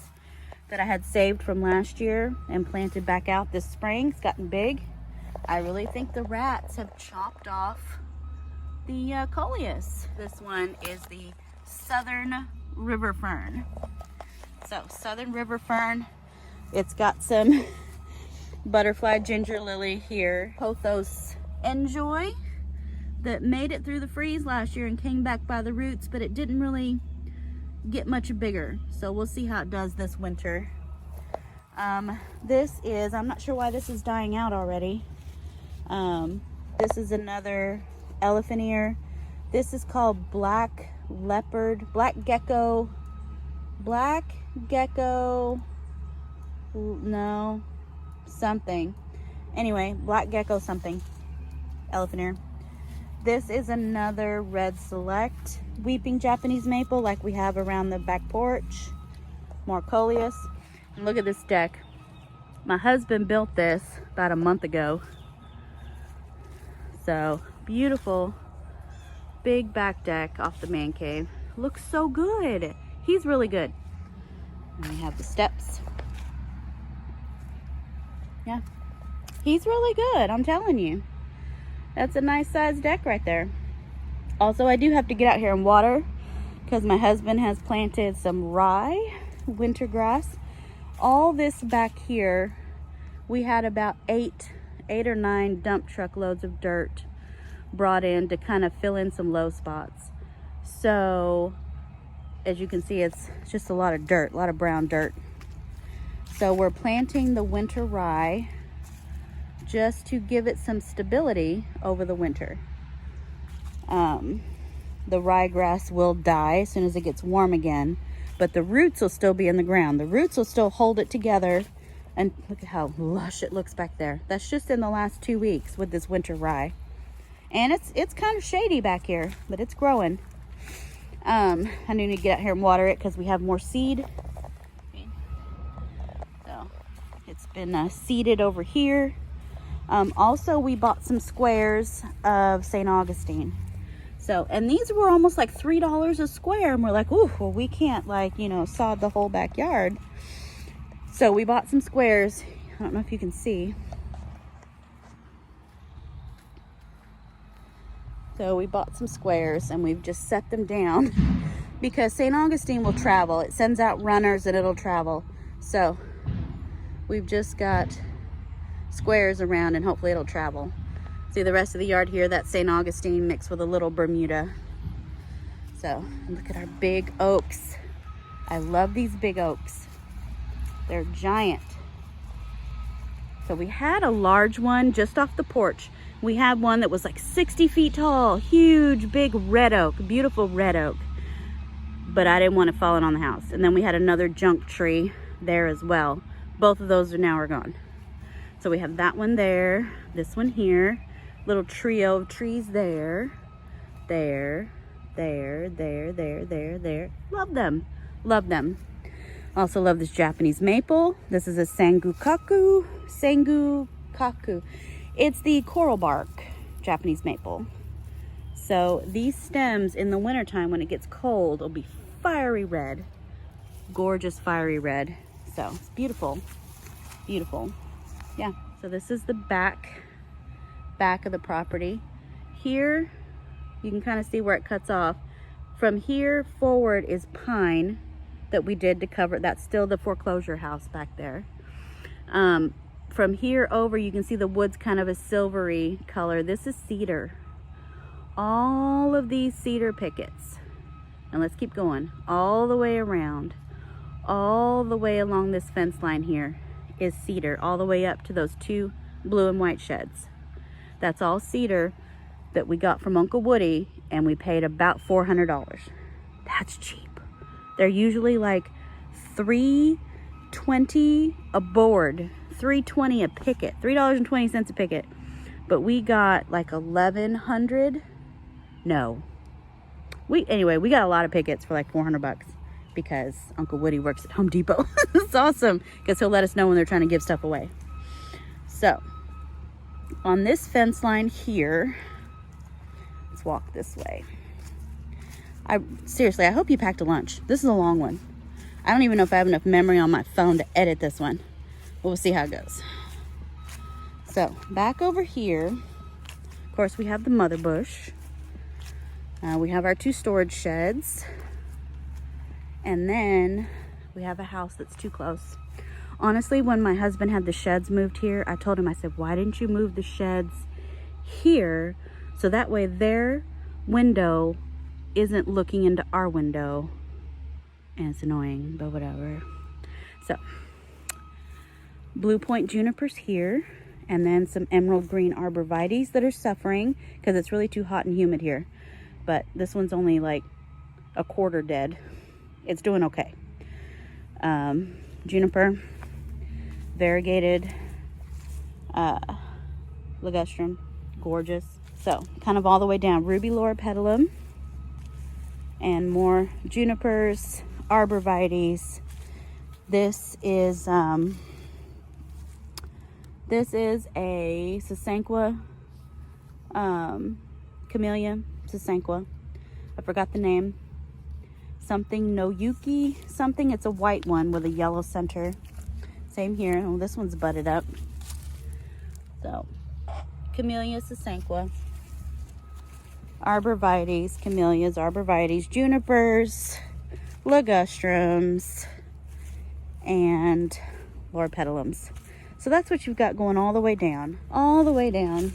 Speaker 1: that I had saved from last year and planted back out this spring. It's gotten big. I really think the rats have chopped off the coleus. This one is the Southern River Fern. So, Southern River Fern. It's got some butterfly ginger lily here. Pothos Enjoy that made it through the freeze last year and came back by the roots, but it didn't really get much bigger. So we'll see how it does this winter. This is, I'm not sure why this is dying out already. This is another elephant ear. This is called black gecko, no, something. Anyway, black gecko something, elephant ear. This is another red select weeping Japanese maple like we have around the back porch. More coleus. And look at this deck. My husband built this about a month ago. So beautiful big back deck off the man cave. Looks so good. He's really good. And we have the steps. Yeah, he's really good, I'm telling you. That's a nice sized deck right there. Also, I do have to get out here and water because my husband has planted some rye, winter grass. All this back here, we had about eight or nine dump truck loads of dirt brought in to kind of fill in some low spots. So as you can see, it's just a lot of dirt, a lot of brown dirt. So we're planting the winter rye just to give it some stability over the winter. The ryegrass will die as soon as it gets warm again, but the roots will still be in the ground. The roots will still hold it together. And look at how lush it looks back there. That's just in the last 2 weeks with this winter rye. And it's kind of shady back here, but it's growing. I need to get out here and water it because we have more seed. So it's been seeded over here. Also, we bought some squares of St. Augustine. So, and these were almost like $3 a square. And we're like, ooh, well, we can't sod the whole backyard. So we bought some squares. I don't know if you can see. So we bought some squares and we've just set them down because St. Augustine will travel. It sends out runners and it'll travel. So we've just got squares around and hopefully it'll travel. See the rest of the yard here, that's St. Augustine mixed with a little Bermuda. So look at our big oaks. I love these big oaks. They're giant. So we had a large one just off the porch. We had one that was like 60 feet tall, huge, big red oak, beautiful red oak. But I didn't want it falling on the house. And then we had another junk tree there as well. Both of those are now gone. So we have that one there, this one here, little trio of trees there, there, there, there, there, there, there. Love them, love them. Also love this Japanese maple. This is a sangukaku. It's the coral bark Japanese maple. So these stems in the wintertime when it gets cold will be fiery red. Gorgeous fiery red. So it's beautiful, beautiful. Yeah, so this is the back of the property. Here, you can kind of see where it cuts off. From here forward is pine that we did to cover. That's still the foreclosure house back there. From here over, you can see the wood's kind of a silvery color. This is cedar. All of these cedar pickets. And let's keep going. All the way around. All the way along this fence line here is cedar. All the way up to those two blue and white sheds. That's all cedar that we got from Uncle Woody, and we paid about $400. That's cheap. They're usually like $3.20 a board. $3.20 a picket, $3.20 a picket, but we got like 1,100. No, anyway, we got a lot of pickets for like $400 because Uncle Woody works at Home Depot. It's awesome because he'll let us know when they're trying to give stuff away. So on this fence line here, let's walk this way. Seriously, I hope you packed a lunch. This is a long one. I don't even know if I have enough memory on my phone to edit this one. We'll see how it goes. So back over here, of course, we have the mother bush. We have our two storage sheds. And then we have a house that's too close. Honestly, when my husband had the sheds moved here, I told him, I said, why didn't you move the sheds here? So that way their window isn't looking into our window. And it's annoying, but whatever. So Blue Point junipers here, and then some emerald green arborvitaes that are suffering because it's really too hot and humid here. But this one's only like a quarter dead. It's doing okay. Juniper, variegated ligustrum, gorgeous. So kind of all the way down, ruby loropetalum, and more junipers, arborvitaes. This is a Sasanqua, Camellia Sasanqua. I forgot the name. Something no Yuki, something. It's a white one with a yellow center. Same here. Oh, this one's budded up. So, Camellia Sasanqua. Arborvitaes, camellias, arborvitaes, junipers, ligustrums, and loropetalums. So that's what you've got going all the way down. All the way down.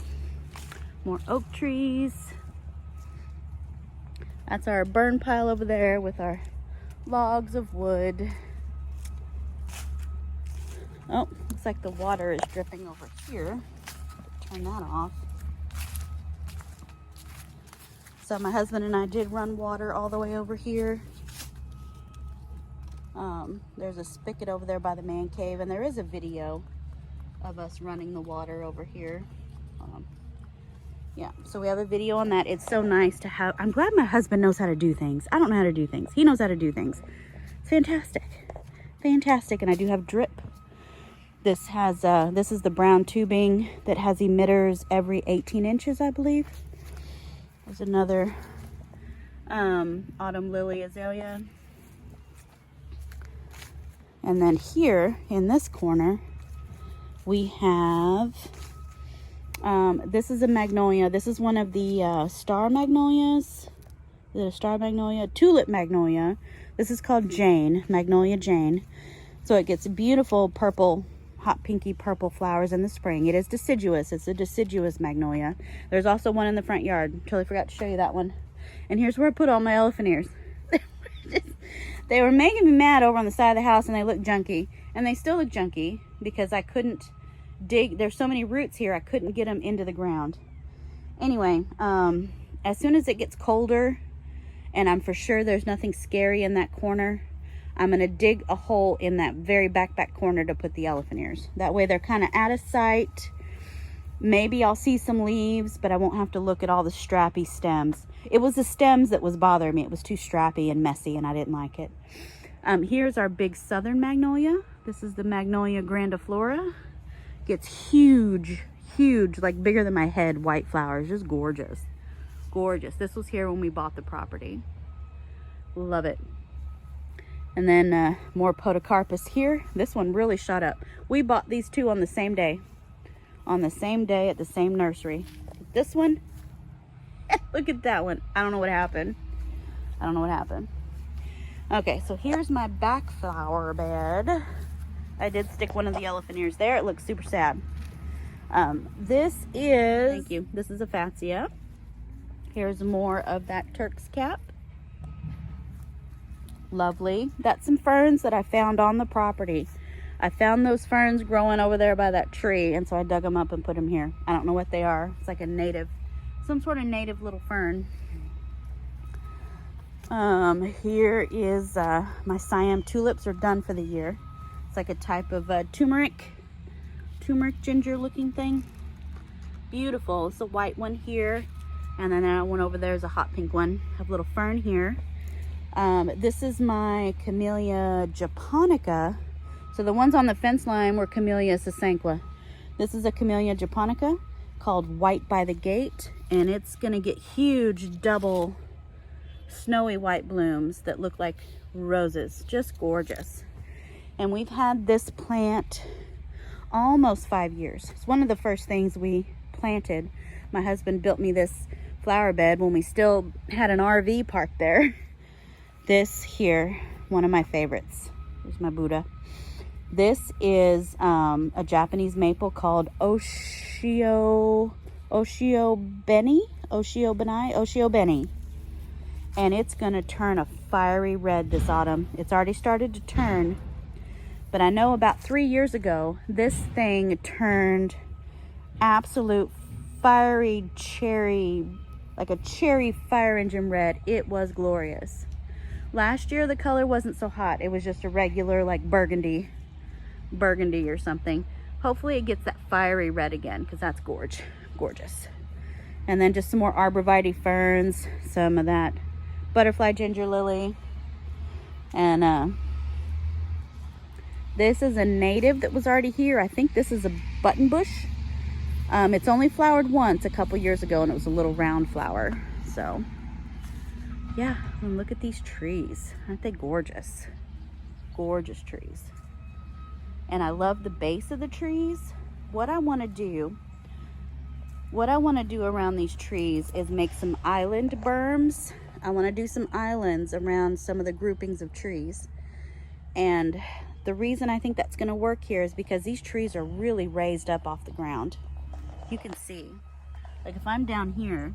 Speaker 1: More oak trees. That's our burn pile over there with our logs of wood. Oh, looks like the water is dripping over here. Turn that off. So my husband and I did run water all the way over here. There's a spigot over there by the man cave, and there is a video of us running the water over here. Yeah, so we have a video on that. It's so nice to have. I'm glad my husband knows how to do things. I don't know how to do things. He knows how to do things. It's fantastic. Fantastic. And I do have drip. This has this is the brown tubing that has emitters every 18 inches, I believe. There's another autumn lily azalea. And then here in this corner, we have This is a magnolia. This is one of the star magnolias. Is it a star magnolia? Tulip magnolia. This is called Jane, Magnolia Jane. So it gets beautiful purple, hot pinky purple flowers in the spring. It is deciduous. It's a deciduous magnolia. There's also one in the front yard. Totally forgot to show you that one. And here's where I put all my elephant ears. They were making me mad over on the side of the house, and they look junky. And they still look junky because I couldn't dig. There's so many roots here, I couldn't get them into the ground. Anyway, as soon as it gets colder, and I'm for sure there's nothing scary in that corner, I'm going to dig a hole in that very back corner to put the elephant ears. That way they're kind of out of sight. Maybe I'll see some leaves, but I won't have to look at all the strappy stems. It was the stems that was bothering me. It was too strappy and messy, and I didn't like it. Here's our big southern magnolia. This is the Magnolia grandiflora. Gets huge, like bigger than my head, white flowers. Just gorgeous. Gorgeous. This was here when we bought the property. Love it. And then more Podocarpus here. This one really shot up. We bought these two on the same day. On the same day at the same nursery. This one, look at that one. I don't know what happened. I don't know what happened. Okay, so here's my back flower bed. I did stick one of the elephant ears there. It looks super sad. This is, thank you, this is a Fatsia. Here's more of that Turk's cap. Lovely. That's some ferns that I found on the property. I found those ferns growing over there by that tree, and so I dug them up and put them here. I don't know what they are. It's like a native, some sort of native little fern. Here is my Siam Tulips are done for the year. It's like a type of turmeric ginger looking thing. Beautiful. It's a white one here, and then that one over there is a hot pink one. I have a little fern here. This is my Camellia Japonica. So the ones on the fence line were Camellia sasanqua. This is a Camellia Japonica called White by the Gate, and it's gonna get huge double snowy white blooms that look like roses. Just gorgeous. And we've had this plant almost 5 years. It's one of the first things we planted. My husband built me this flower bed when we still had an RV parked there. This here, one of my favorites. Here's my Buddha. This is a Japanese maple called Oshio Beni. And it's gonna turn a fiery red this autumn. It's already started to turn, but I know about 3 years ago, this thing turned absolute fiery cherry, like a cherry fire engine red. It was glorious. Last year, the color wasn't so hot. It was just a regular like burgundy or something. Hopefully it gets that fiery red again, because that's gorgeous. And then just some more Arborvitae ferns, some of that butterfly ginger lily. And this is a native that was already here. I think this is a button bush. It's only flowered once a couple years ago, and it was a little round flower. So yeah, and look at these trees. Aren't they gorgeous? Gorgeous trees. And I love the base of the trees. What I want to do around these trees is make some island berms. I want to do some islands around some of the groupings of trees. And the reason I think that's going to work here is because these trees are really raised up off the ground. You can see, like if I'm down here,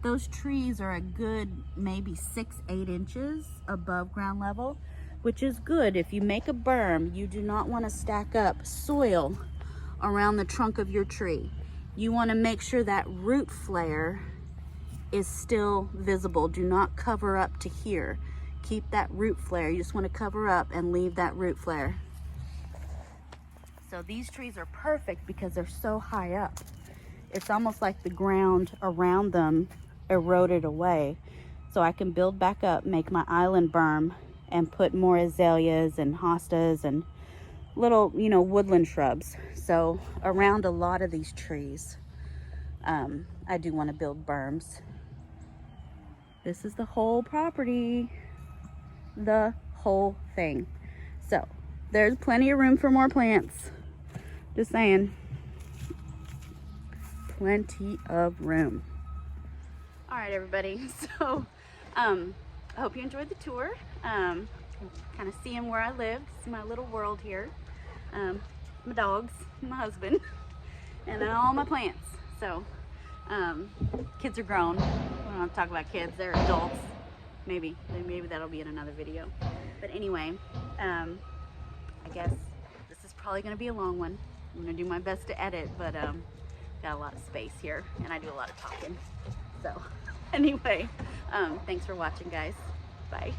Speaker 1: those trees are a good maybe 6-8 inches above ground level, which is good. If you make a berm, you do not want to stack up soil around the trunk of your tree. You want to make sure that root flare is still visible. Do not cover up to here. Keep that root flare. You just want to cover up and leave that root flare. So these trees are perfect because they're so high up. It's almost like the ground around them eroded away. So I can build back up, make my island berm, and put more azaleas and hostas and little, woodland shrubs. So around a lot of these trees, I do want to build berms. This is the whole property, the whole thing. So there's plenty of room for more plants. Just saying. plenty of room. All right, everybody. So, I hope you enjoyed the tour. Kind of seeing where I live. This is my little world here. My dogs, my husband, and then all my plants. So, kids are grown. We don't have to talk about kids. They're adults. Maybe that'll be in another video. But anyway, I guess this is probably going to be a long one. I'm going to do my best to edit, but got a lot of space here, and I do a lot of talking. So, anyway, thanks for watching, guys. Bye.